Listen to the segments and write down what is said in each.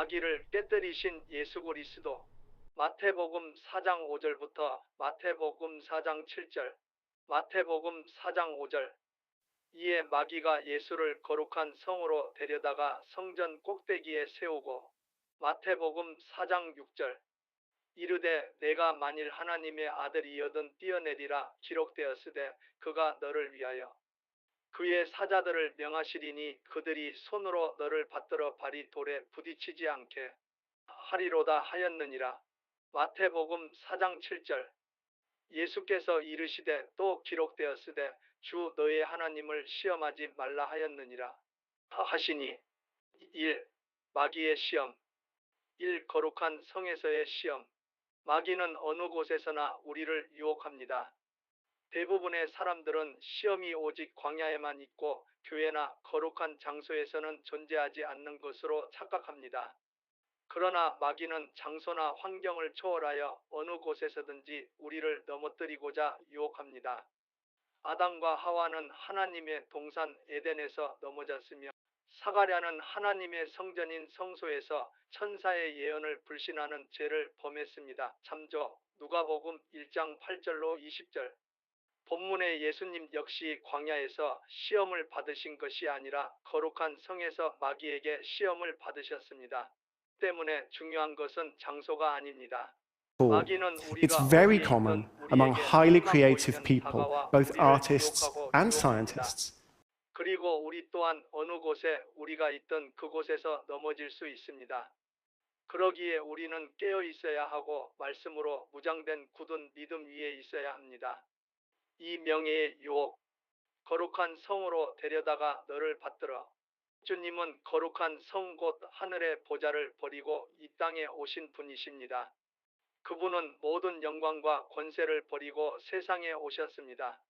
마귀를 깨뜨리신 예수 그리스도. 마태복음 4장 5절부터 마태복음 4장 7절, 마태복음 4장 5절. 이에 마귀가 예수를 거룩한 성으로 데려다가 성전 꼭대기에 세우고 마태복음 4장 6절. 이르되 내가 만일 하나님의 아들이여든 뛰어내리라 기록되었으되 그가 너를 위하여 그의 사자들을 명하시리니 그들이 손으로 너를 받들어 발이 돌에 부딪히지 않게 하리로다 하였느니라. 마태복음 4장 7절. 예수께서 이르시되 또 기록되었으되 주 너의 하나님을 시험하지 말라 하였느니라 하시니. 1. 마귀의 시험. 1. 거룩한 성에서의 시험. 마귀는 어느 곳에서나 우리를 유혹합니다. 대부분의 사람들은 시험이 오직 광야에만 있고 교회나 거룩한 장소에서는 존재하지 않는 것으로 착각합니다. 그러나 마귀는 장소나 환경을 초월하여 어느 곳에서든지 우리를 넘어뜨리고자 유혹합니다. 아담과 하와는 하나님의 동산 에덴에서 넘어졌으며 사가랴는 하나님의 성전인 성소에서 천사의 예언을 불신하는 죄를 범했습니다. 참조 누가복음 1장 8절로 20절. 본문의 예수님 역시 광야에서 시험을 받으신 것이 아니라 거룩한 성에서 마귀에게 시험을 받으셨습니다. 때문에 중요한 것은 장소가 아닙니다. 마귀는 It's 우리가 very 어디에 common 있든 among 우리에게 highly 성과 creative 보이면 people, 다가와 both 우리를 artists 유혹하고 and 유혹합니다. scientists. 그리고 우리 또한 어느 곳에 우리가 있든 그곳에서 넘어질 수 있습니다. 그러기에 우리는 깨어 있어야 하고 말씀으로 무장된 굳은 믿음 위에 있어야 합니다. 이 명예의 유혹. 거룩한 성으로 데려다가 너를 받들어. 주님은 거룩한 성 곧 하늘의 보좌를 버리고 이 땅에 오신 분이십니다. 그분은 모든 영광과 권세를 버리고 세상에 오셨습니다.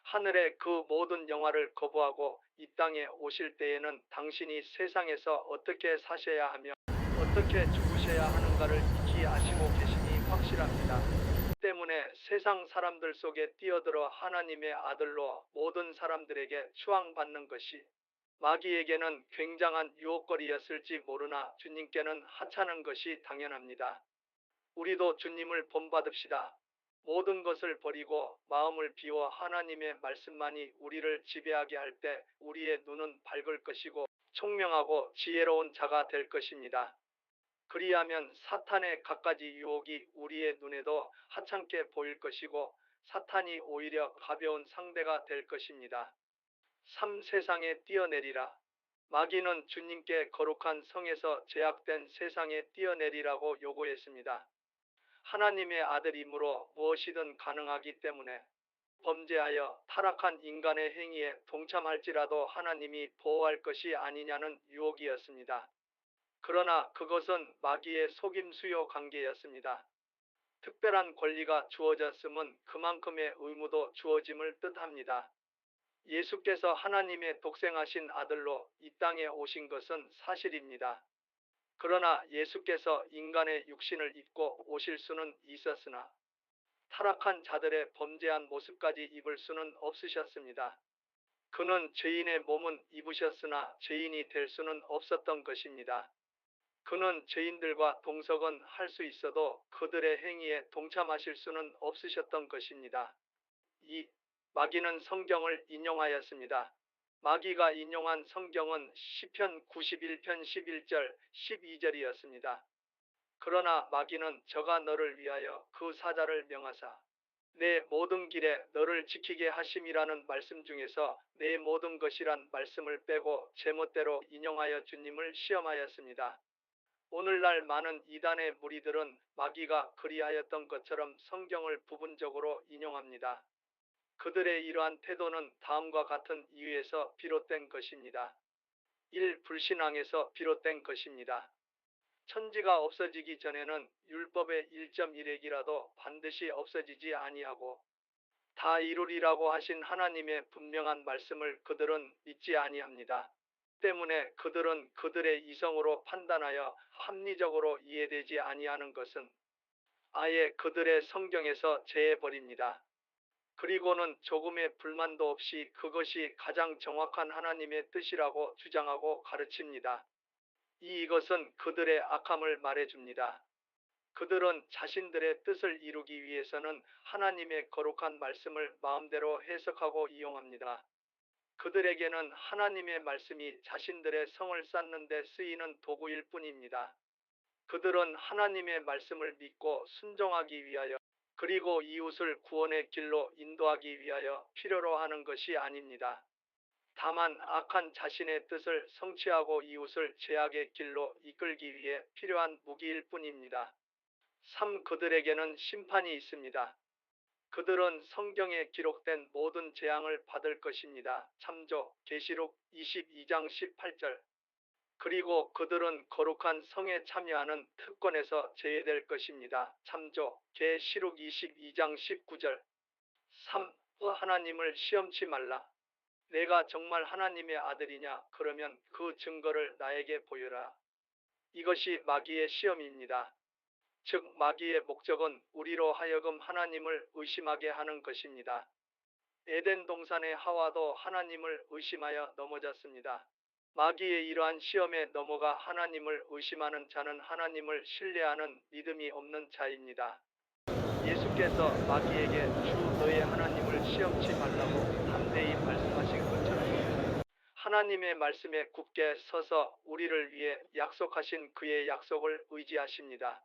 하늘의 그 모든 영화를 거부하고 이 땅에 오실 때에는 당신이 세상에서 어떻게 사셔야 하며 어떻게 죽으셔야 하는가를 익히 아시고 계시니 확실합니다. 때문에 세상 사람들 속에 뛰어들어 하나님의 아들로 모든 사람들에게 추앙받는 것이 마귀에게는 굉장한 유혹거리였을지 모르나 주님께는 하찮은 것이 당연합니다. 우리도 주님을 본받읍시다. 모든 것을 버리고 마음을 비워 하나님의 말씀만이 우리를 지배하게 할 때 우리의 눈은 밝을 것이고 총명하고 지혜로운 자가 될 것입니다. 그리하면 사탄의 갖가지 유혹이 우리의 눈에도 하찮게 보일 것이고 사탄이 오히려 가벼운 상대가 될 것입니다. 3. 세상에 뛰어내리라. 마귀는 주님께 거룩한 성에서 제약된 세상에 뛰어내리라고 요구했습니다. 하나님의 아들이므로 무엇이든 가능하기 때문에 범죄하여 타락한 인간의 행위에 동참할지라도 하나님이 보호할 것이 아니냐는 유혹이었습니다. 그러나 그것은 마귀의 속임수요 관계였습니다. 특별한 권리가 주어졌음은 그만큼의 의무도 주어짐을 뜻합니다. 예수께서 하나님의 독생하신 아들로 이 땅에 오신 것은 사실입니다. 그러나 예수께서 인간의 육신을 입고 오실 수는 있었으나 타락한 자들의 범죄한 모습까지 입을 수는 없으셨습니다. 그는 죄인의 몸은 입으셨으나 죄인이 될 수는 없었던 것입니다. 그는 죄인들과 동석은 할 수 있어도 그들의 행위에 동참하실 수는 없으셨던 것입니다. 2. 마귀는 성경을 인용하였습니다. 마귀가 인용한 성경은 시편 91편 11절, 12절이었습니다. 그러나 마귀는 저가 너를 위하여 그 사자를 명하사 내 모든 길에 너를 지키게 하심이라는 말씀 중에서 내 모든 것이란 말씀을 빼고 제멋대로 인용하여 주님을 시험하였습니다. 오늘날 많은 이단의 무리들은 마귀가 그리하였던 것처럼 성경을 부분적으로 인용합니다. 그들의 이러한 태도는 다음과 같은 이유에서 비롯된 것입니다. 1. 불신앙에서 비롯된 것입니다. 천지가 없어지기 전에는 율법의 1.1핵이라도 반드시 없어지지 아니하고 다 이루리라고 하신 하나님의 분명한 말씀을 그들은 믿지 아니합니다. 때문에 그들은 그들의 이성으로 판단하여 합리적으로 이해되지 아니하는 것은 아예 그들의 성경에서 제해버립니다. 그리고는 조금의 불만도 없이 그것이 가장 정확한 하나님의 뜻이라고 주장하고 가르칩니다. 이것은 그들의 악함을 말해줍니다. 그들은 자신들의 뜻을 이루기 위해서는 하나님의 거룩한 말씀을 마음대로 해석하고 이용합니다. 그들에게는 하나님의 말씀이 자신들의 성을 쌓는 데 쓰이는 도구일 뿐입니다. 그들은 하나님의 말씀을 믿고 순종하기 위하여, 그리고 이웃을 구원의 길로 인도하기 위하여 필요로 하는 것이 아닙니다. 다만 악한 자신의 뜻을 성취하고 이웃을 죄악의 길로 이끌기 위해 필요한 무기일 뿐입니다. 3. 그들에게는 심판이 있습니다. 그들은 성경에 기록된 모든 재앙을 받을 것입니다. 참조 계시록 22장 18절. 그리고 그들은 거룩한 성에 참여하는 특권에서 제외될 것입니다. 참조 계시록 22장 19절. 3. 하나님을 시험치 말라. 내가 정말 하나님의 아들이냐? 그러면 그 증거를 나에게 보여라. 이것이 마귀의 시험입니다. 즉 마귀의 목적은 우리로 하여금 하나님을 의심하게 하는 것입니다. 에덴 동산의 하와도 하나님을 의심하여 넘어졌습니다. 마귀의 이러한 시험에 넘어가 하나님을 의심하는 자는 하나님을 신뢰하는 믿음이 없는 자입니다. 예수께서 마귀에게 주 너의 하나님을 시험치 말라고 담대히 말씀하신 것처럼 하나님의 말씀에 굳게 서서 우리를 위해 약속하신 그의 약속을 의지하십니다.